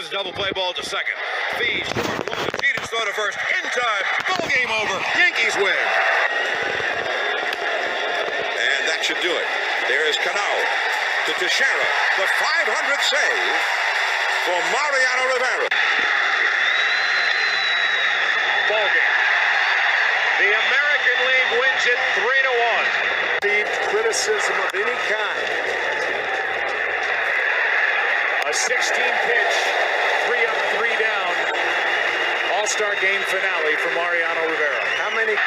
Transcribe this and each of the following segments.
Here's a double play ball to second. Feed short, one to Cheating's throw to first. In time. Ball game over. Yankees win. And that should do it. There is Cano to Teixeira. The 500th save for Mariano Rivera. Ball game. The American League wins it 3-1. Received criticism of any kind. A 16-pitch, 3 up, 3 down, All-Star Game finale for Mariano Rivera. How many?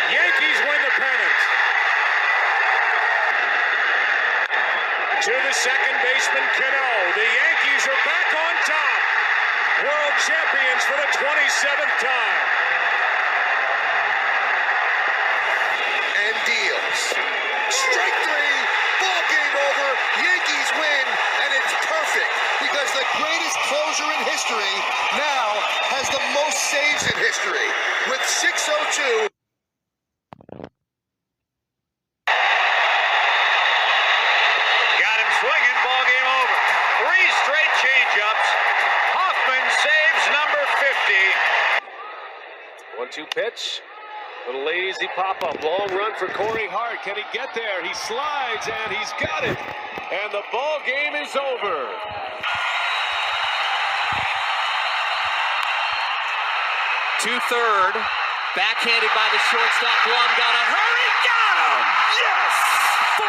Yankees win the pennant. To the second baseman, Cano. The Yankees are back on top. World champions for the 27th time. And deals. Strike three. Ball game over. Yankees win. And it's perfect because the greatest closer in history now has the most saves in history with 602. Got him swinging. Ball game over. 3 straight changeups. Hoffman saves number 50. 1-2 pitch. Little lazy pop-up. Long run for Corey Hart. Can he get there? He slides, and he's got it. And the ball game is over. To third. Backhanded by the shortstop. Blum got a hurry. Got him! Yes! 479.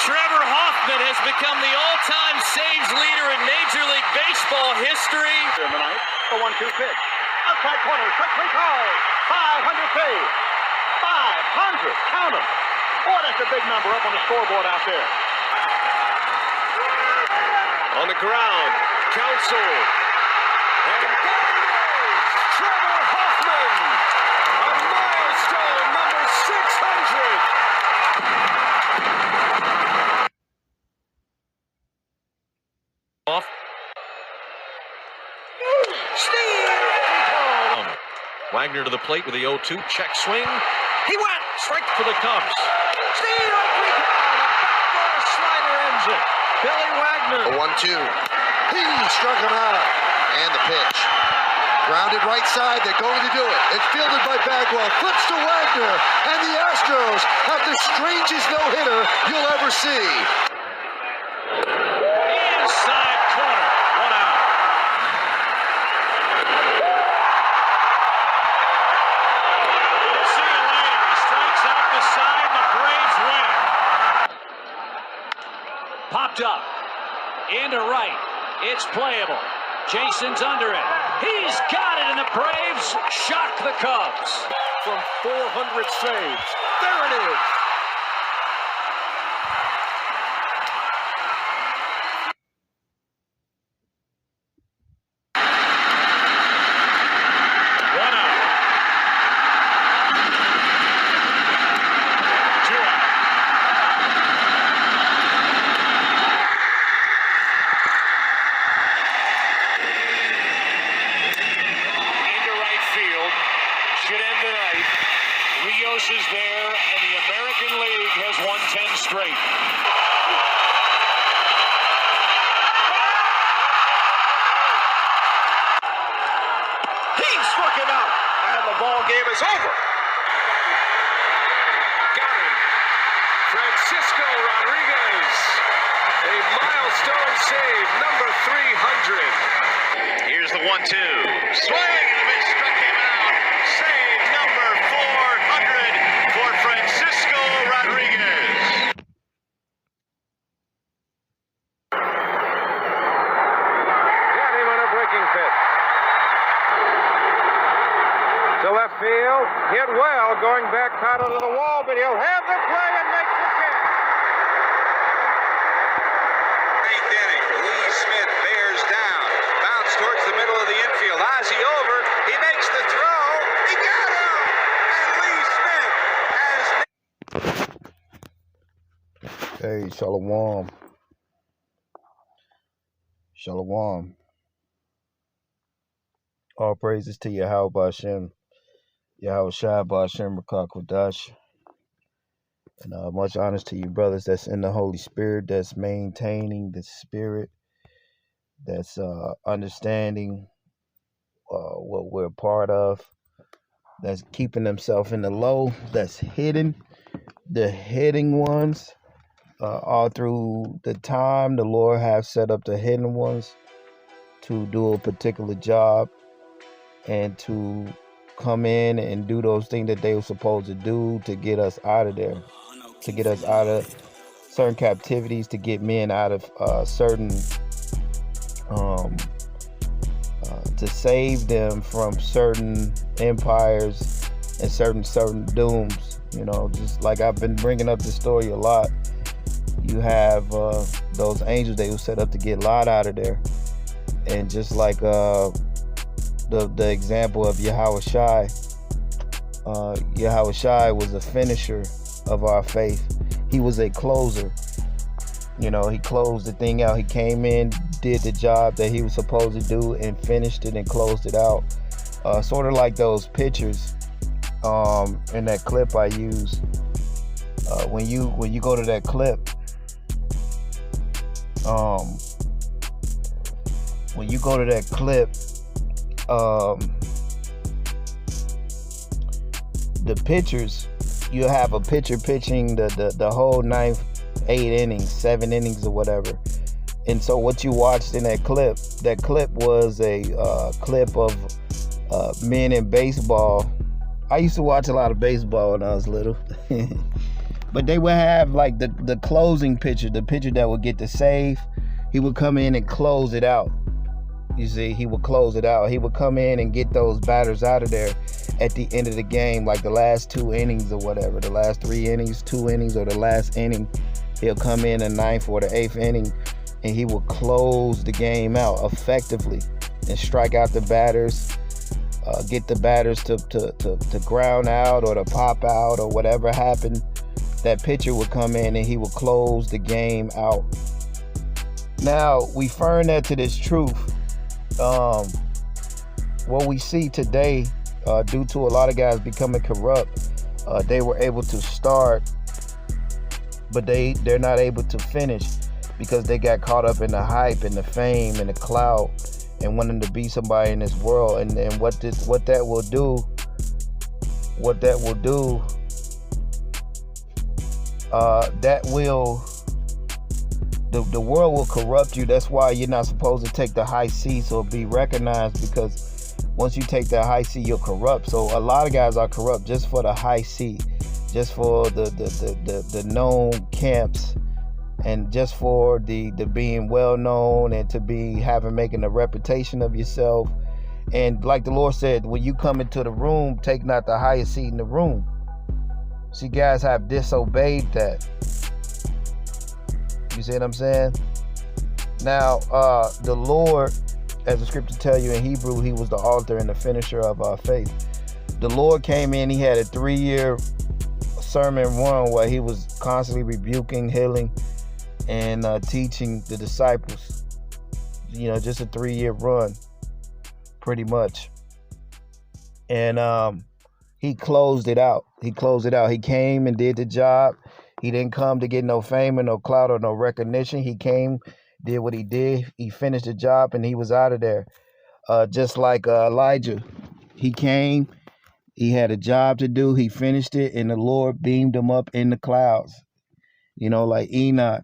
Trevor Hoffman has become the all-time saves leader in Major League Baseball history. Tonight, the 1-2 pitch. Outside corner, quickly called. 500 save. 500. Count them. Boy, that's a big number up on the scoreboard out there. On the ground, Counsell. And there it is! Trevor Hoffman! A milestone number 600! Off. Wagner to the plate with the 0-2. Check swing. He went! Strike for the Cubs. Steve Enrico! Backdoor slider ends it. Billy Wagner. A 1-2. He struck him out. And the pitch. Grounded right side. They're going to do it. It's fielded by Bagwell. Flips to Wagner. And the Astros have the strangest no-hitter you'll ever see. Inside corner. 1 out. See you later. He strikes out the side. The Braves win. Popped up. Into right. It's playable. Jason's under it. He's got it, and the Braves shock the Cubs. From 400 saves. There it is. Rios is there, and the American League has won 10 straight. He struck him out, and the ball game is over. Got him. Francisco Rodriguez. A milestone save, number 300. Here's the 1-2. Swing and a miss, struck him out. Save number 400 for Francisco Rodriguez. Got him on a breaking pitch. To left field, hit well, going back parallel to the wall, but he'll have the play and makes the catch. Ninth inning, Lee Smith bears down. Bounce towards the middle of the infield. Ozzie over. He makes the throw. He got him! And Lee Smith has... Hey, Shalom. Shalom. All praises to Yahweh Bashem. Yahweh Shai Bashem Rakak Kodash. And much honor to you, brothers, that's in the Holy Spirit, that's maintaining the Spirit, that's understanding what we're a part of, that's keeping themselves in the low, that's hidden, the hidden ones. All through the time, the Lord have set up the hidden ones to do a particular job and to come in and do those things that they were supposed to do to get us out of there, to get us out of certain captivities, to get men out of certain, to save them from certain empires and certain dooms. You know, just like I've been bringing up this story a lot. You have those angels they were set up to get Lot out of there, and just like the example of Yahushua was a finisher of our faith. He was a closer. You know, he closed the thing out. He came in, did the job that he was supposed to do, and finished it and closed it out. Sort of like those pictures in that clip I used. When you go to that clip, when you go to that clip, the pictures, you have a pitcher pitching the whole 9th, 8 innings, 7 innings or whatever. And so what you watched in that clip was a clip of men in baseball. I used to watch a lot of baseball when I was little. But they would have like the closing pitcher, the pitcher that would get the save. He would come in and close it out. You see, he would close it out. He would come in and get those batters out of there at the end of the game, like the last 2 innings or whatever, the last 3 innings, 2 innings, or the last inning. He'll come in the 9th or the 8th inning, and he will close the game out effectively and strike out the batters, get the batters to ground out or to pop out or whatever happened. That pitcher would come in and he would close the game out. Now, we referring that to this truth. What we see today, due to a lot of guys becoming corrupt, they were able to start, but they're not able to finish because they got caught up in the hype and the fame and the clout and wanting to be somebody in this world. And what that will do, the world will corrupt you. That's why you're not supposed to take the high seats or be recognized, because once you take that high seat, you're corrupt. So a lot of guys are corrupt just for the high seat, just for the known camps, and just for the being well known and to be making a reputation of yourself. And like the Lord said, when you come into the room, take not the highest seat in the room. See, guys have disobeyed that. You see what I'm saying? Now, the Lord, as the scripture tell you in Hebrew, he was the author and the finisher of our faith. The Lord came in, he had a 3-year sermon run where he was constantly rebuking, healing, and teaching the disciples. You know, just a 3-year run, pretty much. And he closed it out. He came and did the job. He didn't come to get no fame or no clout or no recognition. He came, did what he did. He finished the job and he was out of there. Just like Elijah. He came, he had a job to do, he finished it, and the Lord beamed him up in the clouds. You know, like Enoch.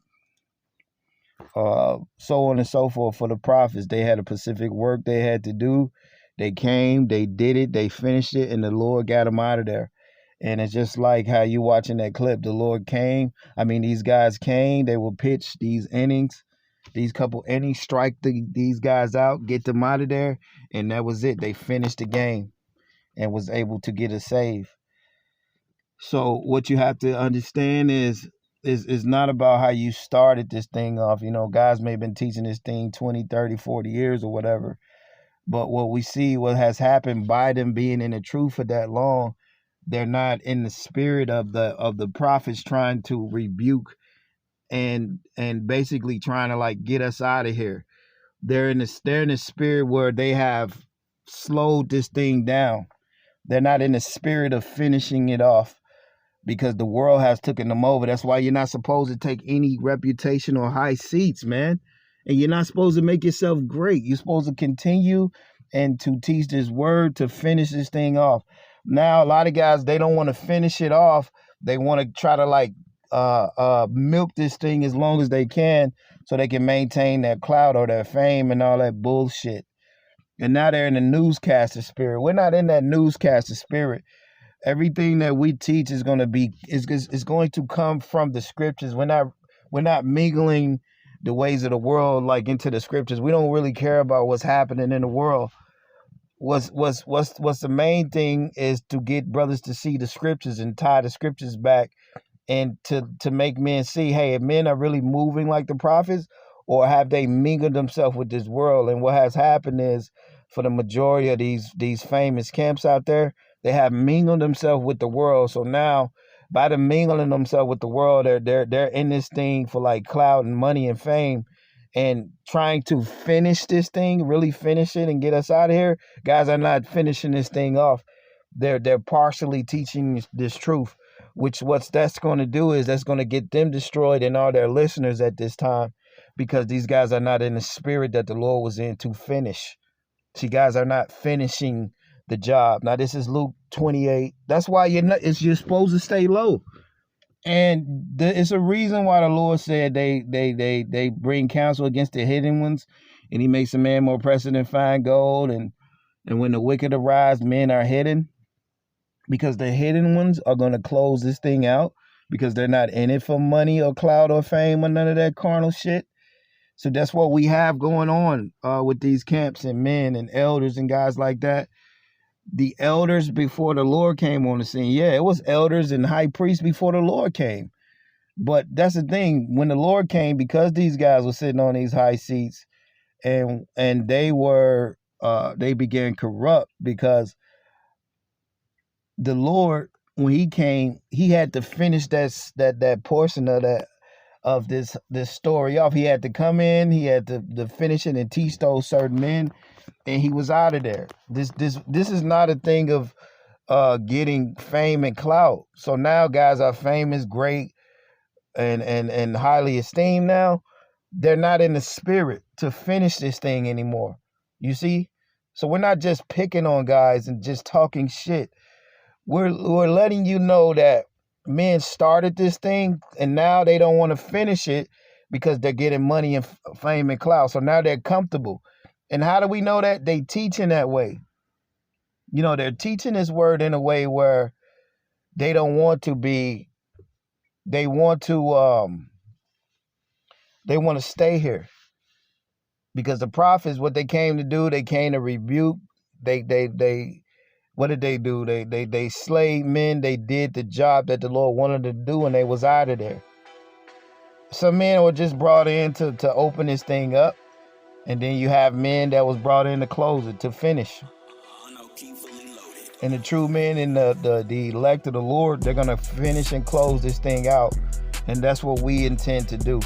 So on and so forth for the prophets. They had a specific work they had to do. They came, they did it, they finished it, and the Lord got them out of there. And it's just like how you watching that clip. The Lord came. I mean, these guys came. They will pitch these innings, these couple innings, strike these guys out, get them out of there, and that was it. They finished the game and was able to get a save. So what you have to understand is not about how you started this thing off. You know, guys may have been teaching this thing 20, 30, 40 years or whatever. But what we see, what has happened by them being in the truth for that long, they're not in the spirit of the prophets trying to rebuke and basically trying to like get us out of here. They're in the spirit where they have slowed this thing down. They're not in the spirit of finishing it off. because the world has taken them over. That's why you're not supposed to take any reputation or high seats, man. And you're not supposed to make yourself great. You're supposed to continue and to teach this word to finish this thing off. Now, a lot of guys, they don't want to finish it off. They want to try to like milk this thing as long as they can so they can maintain their clout or their fame and all that bullshit. And now they're in the newscaster spirit. We're not in that newscaster spirit. Everything that we teach is going to be is going to come from the scriptures. We're not mingling the ways of the world like into the scriptures. We don't really care about what's happening in the world. What's the main thing is to get brothers to see the scriptures and tie the scriptures back, and to make men see, hey, if men are really moving like the prophets, or have they mingled themselves with this world? And what has happened is, for the majority of these famous camps out there, they have mingled themselves with the world. So now, by them mingling themselves with the world, they're in this thing for like clout and money and fame, and trying to finish this thing, really finish it and get us out of here. Guys are not finishing this thing off. They're partially teaching this truth, which that's going to do is that's going to get them destroyed and all their listeners at this time, because these guys are not in the spirit that the Lord was in to finish. See, guys are not finishing the job. Now, this is Luke 28. That's why you're supposed to stay low. And it's a reason why the Lord said they bring counsel against the hidden ones, and he makes a man more precious than fine gold. And when the wicked arise, men are hidden, because the hidden ones are going to close this thing out, because they're not in it for money or clout or fame or none of that carnal shit. So that's what we have going on with these camps and men and elders and guys like that. The elders before the Lord came on the scene. Yeah, it was elders and high priests before the Lord came. But that's the thing. When the Lord came, because these guys were sitting on these high seats, and they began corrupt, because the Lord, when he came, he had to finish that portion of this story off. He had to come in, he had to finish it and teach those certain men, and he was out of there. This is not a thing of getting fame and clout. So now guys are famous, great, and highly esteemed now. They're not in the spirit to finish this thing anymore. You see? So we're not just picking on guys and just talking shit. We're letting you know that men started this thing, and now they don't want to finish it because they're getting money and fame and clout. So now they're comfortable. And how do we know that? They teach in that way. You know, they're teaching this word in a way where they don't want to be, they want to stay here. Because the prophets, what they came to do, they came to rebuke. What did they do? They slayed men. They did the job that the Lord wanted to do, and they was out of there. Some men were just brought in to open this thing up. And then you have men that was brought in to close it, to finish. And the true men and the elect of the Lord, they're going to finish and close this thing out. And that's what we intend to do.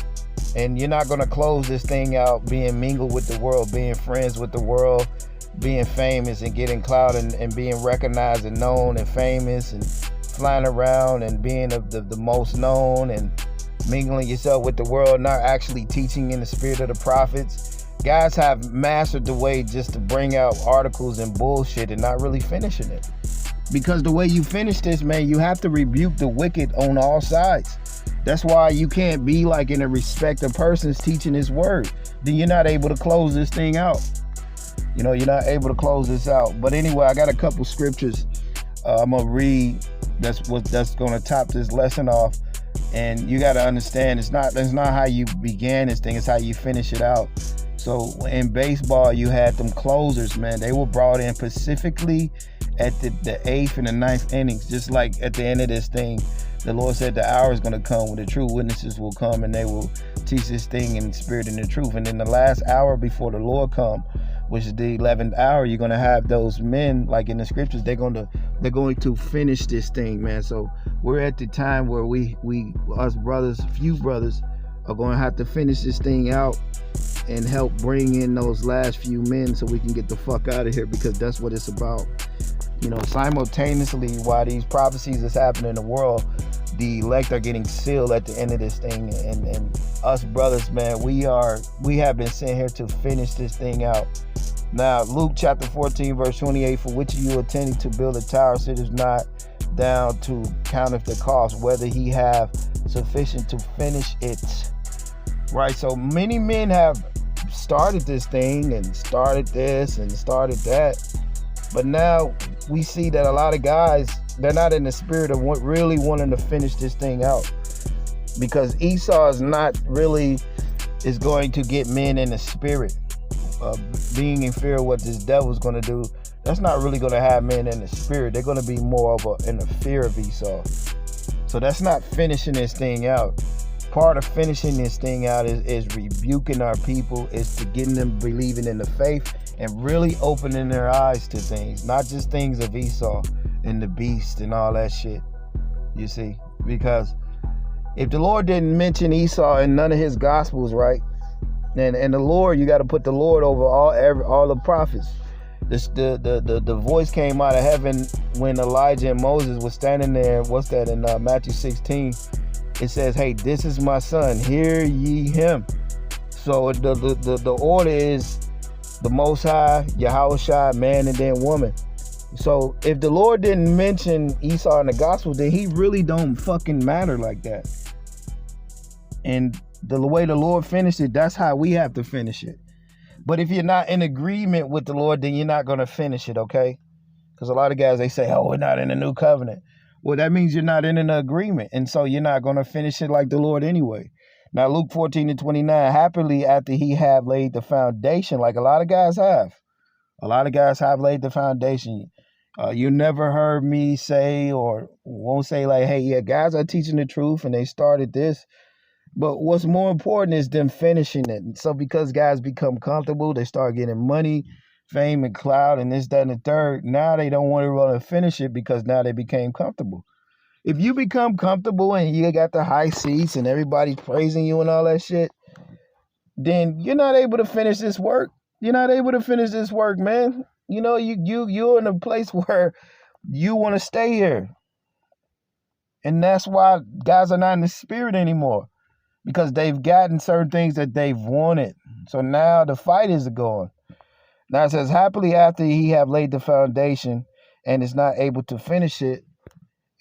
And you're not going to close this thing out being mingled with the world, being friends with the world, being famous and getting clout and being recognized and known and famous and flying around and being the most known and mingling yourself with the world, not actually teaching in the spirit of the prophets. Guys have mastered the way just to bring out articles and bullshit and not really finishing it. Because the way you finish this, man, you have to rebuke the wicked on all sides. That's why you can't be like in a respect of persons teaching his word. Then you're not able to close this thing out. You know, you're not able to close this out. But anyway, I got a couple scriptures I'm going to read that's going to top this lesson off. And you got to understand, it's not how you began this thing, it's how you finish it out. So in baseball, you had them closers, man. They were brought in specifically at the 8th and the 9th innings. Just like at the end of this thing, the Lord said the hour is going to come when the true witnesses will come and they will teach this thing in the spirit and the truth. And in the last hour before the Lord come, which is the 11th hour, you're going to have those men, like in the scriptures, they're going to finish this thing, man. So we're at the time where we us brothers, few brothers, are going to have to finish this thing out and help bring in those last few men so we can get the fuck out of here, because that's what it's about. You know, simultaneously, while these prophecies is happening in the world, the elect are getting sealed at the end of this thing, and us brothers, man, we have been sent here to finish this thing out. Now, Luke chapter 14, verse 28, for which you attending to build a tower, so it is not down to counteth the cost, whether he have sufficient to finish it. Right, so many men have started this thing and started this and started that, but now we see that a lot of guys, they're not in the spirit of really wanting to finish this thing out, because Esau is not really is going to get men in the spirit of being in fear of what this devil's going to do. That's not really going to have men in the spirit. They're going to be more of in the fear of Esau. So that's not finishing this thing out. Part of finishing this thing out is rebuking our people, is to getting them believing in the faith and really opening their eyes to things, not just things of Esau and the beast and all that shit. You see, because if the Lord didn't mention Esau in none of his gospels, right? And the Lord, you got to put the Lord over all the prophets. The voice came out of heaven when Elijah and Moses was standing there. What's that in Matthew 16? It says, "Hey, this is my son. Hear ye him." So the order is the Most High, Yahushua, man, and then woman. So if the Lord didn't mention Esau in the gospel, then he really don't fucking matter like that. And the way the Lord finished it, that's how we have to finish it. But if you're not in agreement with the Lord, then you're not going to finish it, okay? Because a lot of guys, they say, oh, we're not in the new covenant. Well, that means you're not in an agreement. And so you're not going to finish it like the Lord anyway. Now, Luke 14:29, happily after he have laid the foundation, like a lot of guys have. A lot of guys have laid the foundation. You never heard me say or won't say like, hey, yeah, guys are teaching the truth and they started this. But what's more important is them finishing it. And so because guys become comfortable, they start getting money, fame, and clout, and this, that, and the third. Now they don't want to really finish it because now they became comfortable. If you become comfortable and you got the high seats and everybody's praising you and all that shit, then you're not able to finish this work. You're not able to finish this work, man. You know, you're in a place where you want to stay here. And that's why guys are not in the spirit anymore. Because they've gotten certain things that they've wanted. So now the fight is going. Now it says, happily after he have laid the foundation and is not able to finish it,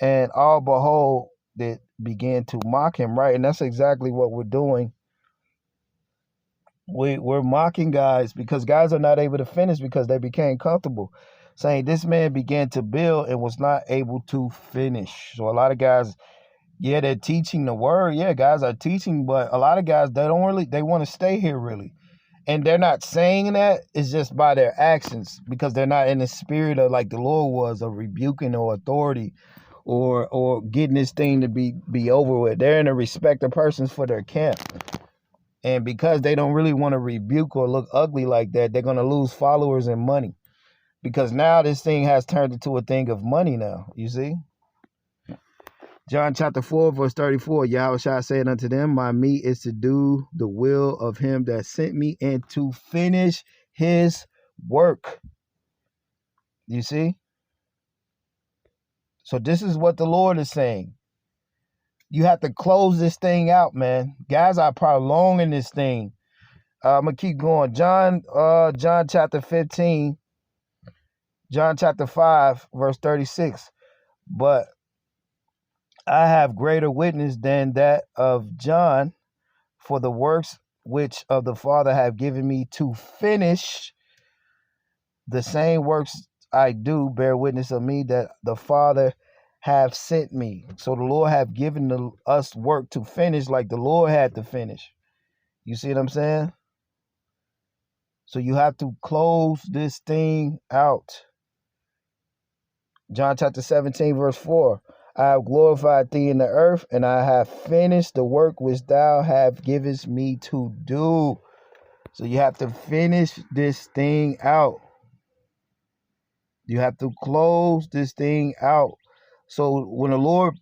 and all behold, that began to mock him, right? And that's exactly what we're doing. We're mocking guys because guys are not able to finish because they became comfortable. Saying this man began to build and was not able to finish. So a lot of guys, yeah, they're teaching the word. Yeah, guys are teaching, but a lot of guys, they want to stay here really. And they're not saying that. It's just by their actions because they're not in the spirit of like the Lord was, of rebuking or authority or getting this thing to be over with. They're in a respect of persons for their camp. And because they don't really want to rebuke or look ugly like that, they're going to lose followers and money. Because now this thing has turned into a thing of money now, you see? John chapter 4, verse 34, Yahushua said unto them, my meat is to do the will of him that sent me and to finish his work. You see? So this is what the Lord is saying. You have to close this thing out, man. Guys are prolonging this thing. I'm going to keep going. John chapter 15, John chapter 5, verse 36. But I have greater witness than that of John, for the works which of the Father have given me to finish, the same works I do bear witness of me that the Father have sent me. So the Lord have given us work to finish like the Lord had to finish. You see what I'm saying? So you have to close this thing out. John chapter 17, verse 4. I have glorified thee in the earth, and I have finished the work which thou hast given me to do. So you have to finish this thing out. You have to close this thing out. So when the Lord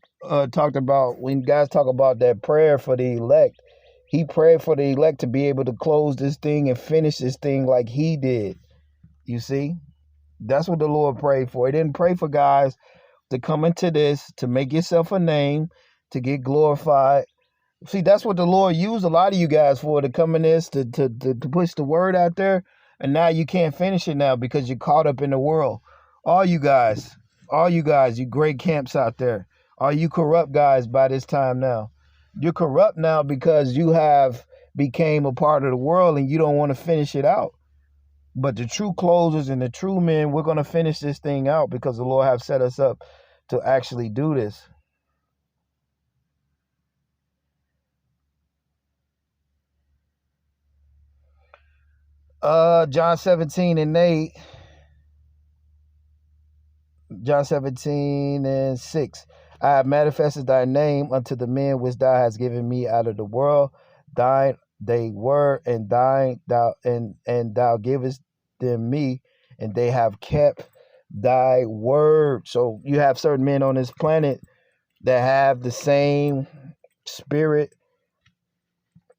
talked about, when guys talk about that prayer for the elect, he prayed for the elect to be able to close this thing and finish this thing like he did. You see? That's what the Lord prayed for. He didn't pray for guys to come into this, to make yourself a name, to get glorified. See, that's what the Lord used a lot of you guys for, to come in this, to push the word out there. And now you can't finish it now because you're caught up in the world. All you guys, you great camps out there, all you corrupt guys by this time now. You're corrupt now because you have became a part of the world and you don't want to finish it out. But the true closers and the true men, we're going to finish this thing out because the Lord have set us up to actually do this. John 17:8. John 17:6. I have manifested thy name unto the men which thou hast given me out of the world. Thine they were, and thine thou and thou givest them me, and they have kept thy word. So you have certain men on this planet that have the same spirit,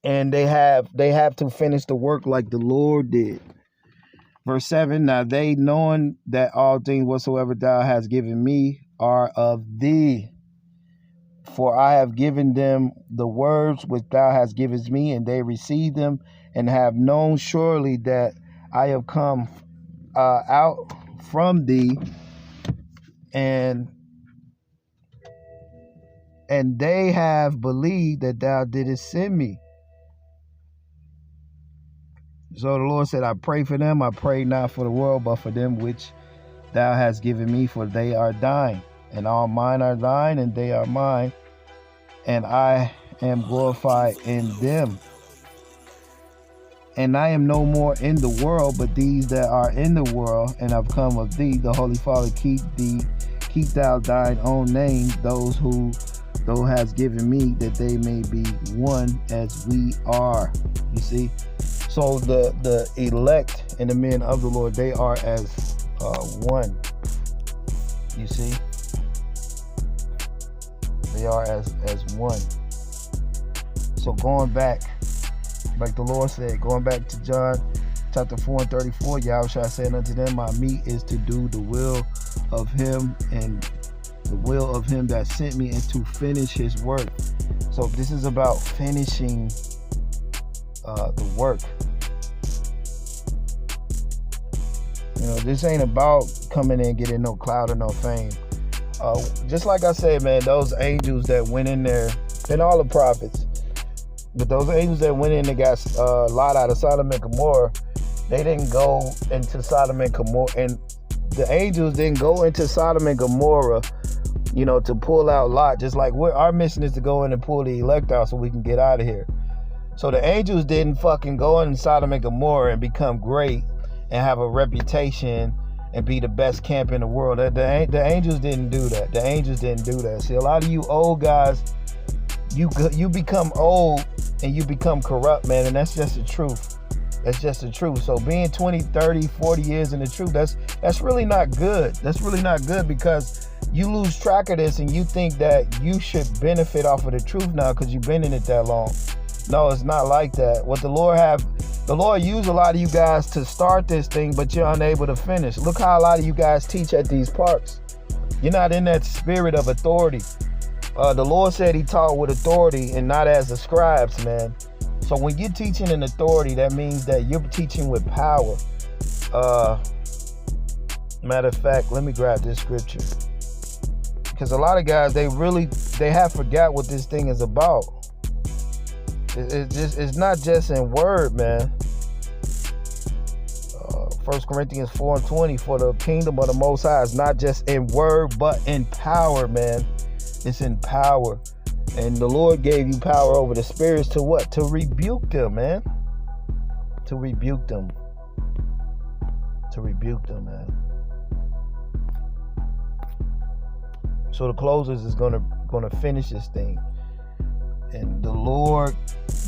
and they have to finish the work like the Lord did. Verse 7, now they, knowing that all things whatsoever thou hast given me are of thee, for I have given them the words which thou hast given me, and they received them, and have known surely that I have come out from thee, and they have believed that thou didst send me. So the Lord said, I pray for them. I pray not for the world, but for them which thou hast given me, for they are thine, and all mine are thine, and they are mine, and I am glorified in them. And I am no more in the world, but these that are in the world, and have come of thee. The Holy Father, keep thou thine own name, those who thou hast given me, that they may be one as we are. You see? So the elect and the men of the Lord, they are as one. You see? They are as one. So going back, like the Lord said, going back to John chapter 4:34, Yahushua said unto them, my meat is to do the will of him, and the will of him that sent me, and to finish his work. So this is about finishing the work. You know, this ain't about coming in and getting no clout or no fame. Just like I said, man, those angels that went in there, and all the prophets, but those angels that went in and got Lot out of Sodom and Gomorrah, they didn't go into Sodom and Gomorrah, and the angels didn't go into Sodom and Gomorrah, you know, to pull out Lot. Just like our mission is to go in and pull the elect out so we can get out of here. So the angels didn't fucking go in Sodom and Gomorrah and become great and have a reputation and be the best camp in the world. The angels didn't do that. The angels didn't do that. See, a lot of you old guys, you become old and you become corrupt, man, and that's just the truth. That's just the truth. So being 20, 30, 40 years in the truth, that's really not good. That's really not good, because you lose track of this and you think that you should benefit off of the truth now because you've been in it that long. No, it's not like that. What the Lord used a lot of you guys to start this thing, but you're unable to finish. Look how a lot of you guys teach at these parks. You're not in that spirit of authority. The Lord said he taught with authority and not as the scribes, man. So when you're teaching in authority, that means that you're teaching with power. Matter of fact, let me grab this scripture. Because a lot of guys, they have forgot what this thing is about. It's not just in word, man. 1 Corinthians 4:20, for the kingdom of the Most High is not just in word, but in power, man. It's in power. And the Lord gave you power over the spirits to what? To rebuke them, man. To rebuke them. To rebuke them, man. So the closers is gonna finish this thing. And the Lord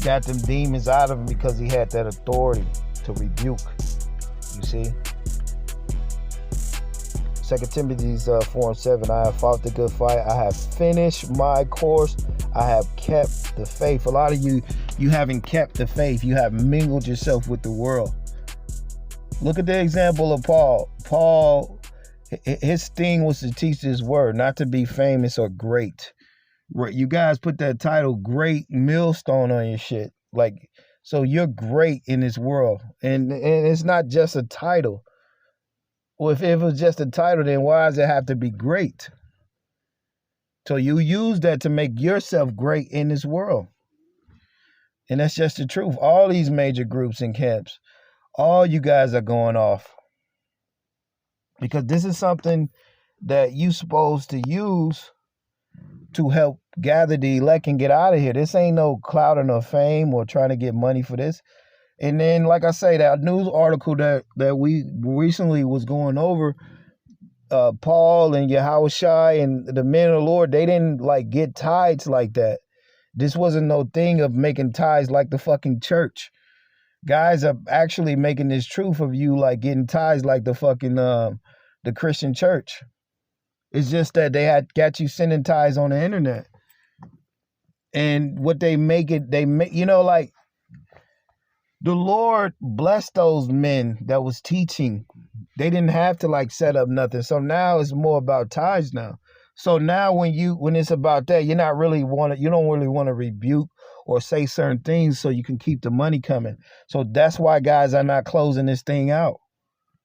got them demons out of him because he had that authority to rebuke. You see? 2 Timothy 4:7, I have fought the good fight. I have finished my course. I have kept the faith. A lot of you haven't kept the faith. You have mingled yourself with the world. Look at the example of Paul. Paul, his thing was to teach his word, not to be famous or great. Right, you guys put that title "Great Millstone" on your shit. Like, so you're great in this world, and it's not just a title. Well, if it was just a title, then why does it have to be great? So you use that to make yourself great in this world. And that's just the truth. All these major groups and camps, all you guys are going off. Because this is something that you're supposed to use to help gather the elect and get out of here. This ain't no clout or no fame or trying to get money for this. And then, like I say, that news article that we recently was going over, Paul and Yahushua and the men of the Lord, they didn't like get tithes like that. This wasn't no thing of making tithes like the fucking church. Guys are actually making this truth of you like getting tithes like the fucking the Christian church. It's just that they had got you sending tithes on the internet. And what they make, you know, like the Lord blessed those men that was teaching. They didn't have to like set up nothing. So now it's more about tithes now. So now when it's about that, you don't really want to rebuke or say certain things so you can keep the money coming. So that's why guys are not closing this thing out.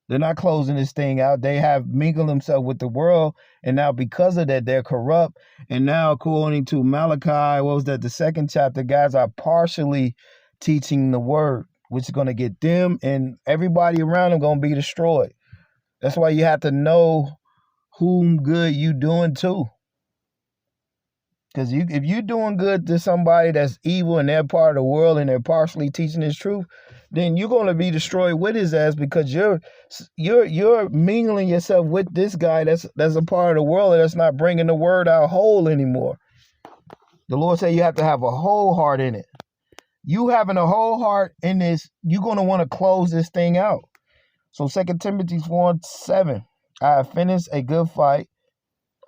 They're not closing this thing out. They have mingled themselves with the world, and now because of that, they're corrupt. And now, according to Malachi, what was that, the 2nd chapter, guys are partially teaching the word, which is going to get them and everybody around them going to be destroyed. That's why you have to know whom good you doing to. Because if you're doing good to somebody that's evil and they're part of the world and they're partially teaching his truth, then you're going to be destroyed with his ass because you're mingling yourself with this guy that's a part of the world and that's not bringing the word out whole anymore. The Lord said you have to have a whole heart in it. You having a whole heart in this, you're going to want to close this thing out. So 2 Timothy 4:7, I have finished a good fight.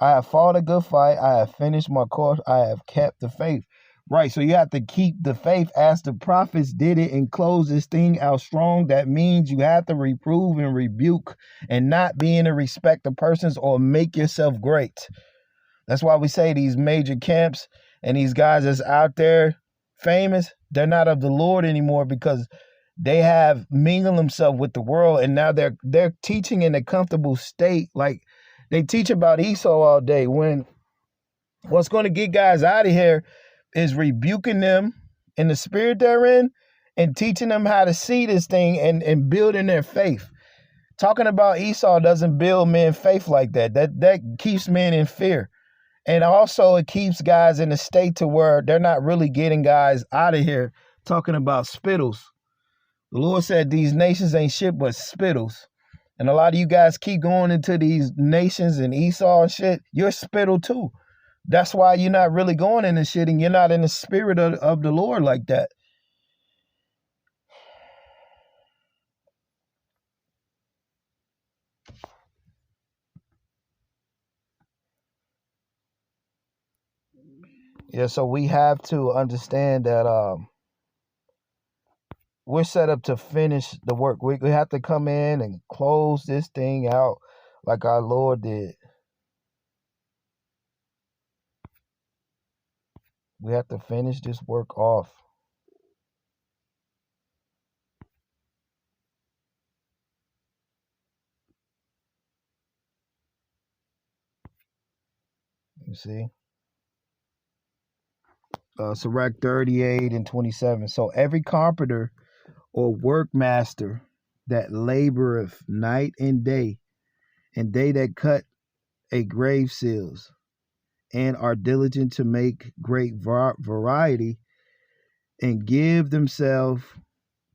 I have fought a good fight. I have finished my course. I have kept the faith. Right, so you have to keep the faith as the prophets did it and close this thing out strong. That means you have to reprove and rebuke and not be in a respect of persons or make yourself great. That's why we say these major camps and these guys that's out there famous, they're not of the Lord anymore because they have mingled themselves with the world and now they're teaching in a comfortable state. Like they teach about Esau all day when what's going to get guys out of here is rebuking them in the spirit they're in and teaching them how to see this thing and building their faith. Talking about Esau doesn't build men's faith like that. That keeps men in fear. And also it keeps guys in a state to where they're not really getting guys out of here talking about spittles. The Lord said these nations ain't shit but spittles. And a lot of you guys keep going into these nations and Esau and shit. You're spittle too. That's why you're not really going in this shit and you're not in the spirit of the Lord like that. Yeah, so we have to understand that we're set up to finish the work. We have to come in and close this thing out like our Lord did. We have to finish this work off. You see? Sirach 38:27. So every carpenter or workmaster that laboreth night and day, and they that cut a grave seals, and are diligent to make great variety, and give themselves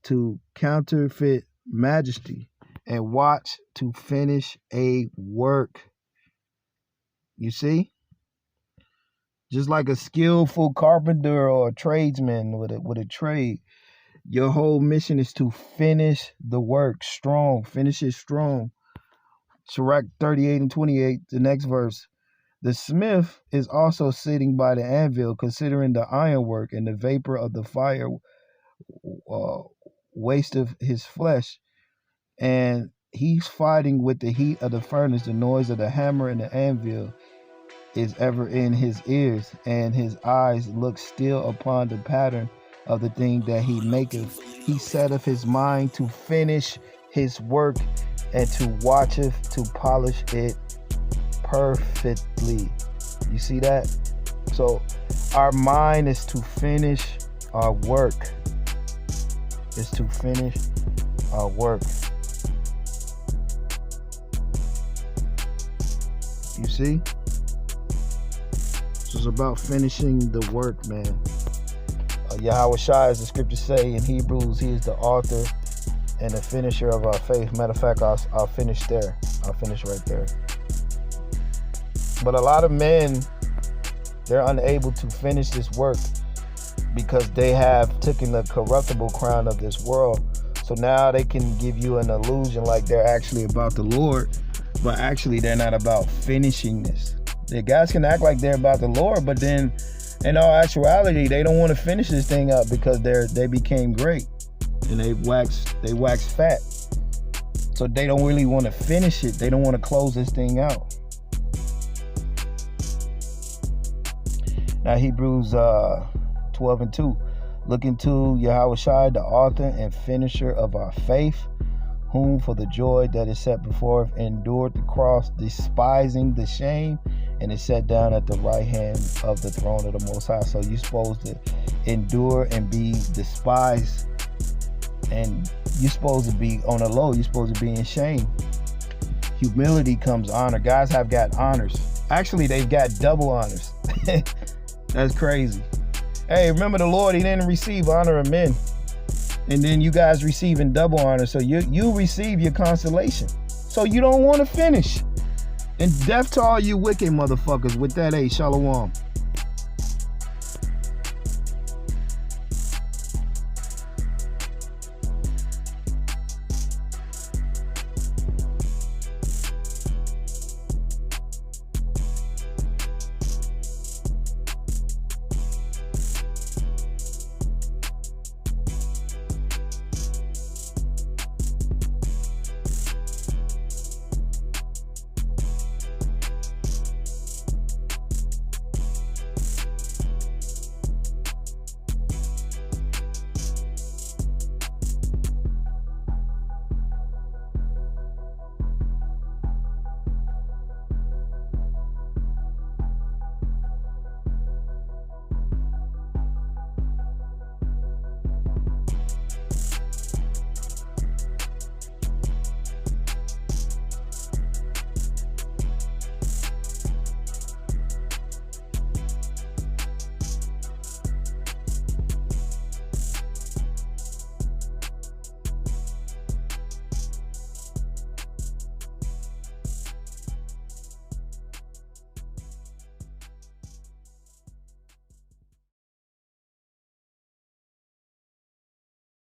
to counterfeit majesty, and watch to finish a work. You see? Just like a skillful carpenter or a tradesman with a trade, your whole mission is to finish the work strong. Finish it strong. Sirach 38:28, the next verse. The smith is also sitting by the anvil, considering the ironwork, and the vapor of the fire wasteth his flesh. And he's fighting with the heat of the furnace, the noise of the hammer and the anvil. is ever in his ears, and his eyes look still upon the pattern of the thing that he maketh. He setteth his mind to finish his work, and to watcheth to polish it perfectly. You see that? So our mind is to finish our work. Is to finish our work. You see? So it's about finishing the work, man. Yahweh Shai, as the scriptures say in Hebrews, he is the author and the finisher of our faith. Matter of fact, I'll finish there. I'll finish right there. But a lot of men, they're unable to finish this work because they have taken the corruptible crown of this world. So now they can give you an illusion like they're actually about the Lord, but actually they're not about finishing this. The guys can act like they're about the Lord, but then in all actuality, they don't want to finish this thing up because they became great and they wax fat. So they don't really want to finish it. They don't want to close this thing out. Now Hebrews 12:2. Look into Yahweh Shai, the author and finisher of our faith, whom for the joy that is set before him endured the cross, despising the shame, and is set down at the right hand of the throne of the Most High. So you're supposed to endure and be despised, and you're supposed to be on the low. You're supposed to be in shame. Humility comes honor. Guys have got honors. Actually, they've got double honors. That's crazy. Hey, remember the Lord, he didn't receive honor of men. And then you guys receiving double honor. So you receive your consolation. So you don't want to finish. And death to all you wicked motherfuckers. With that, shalom.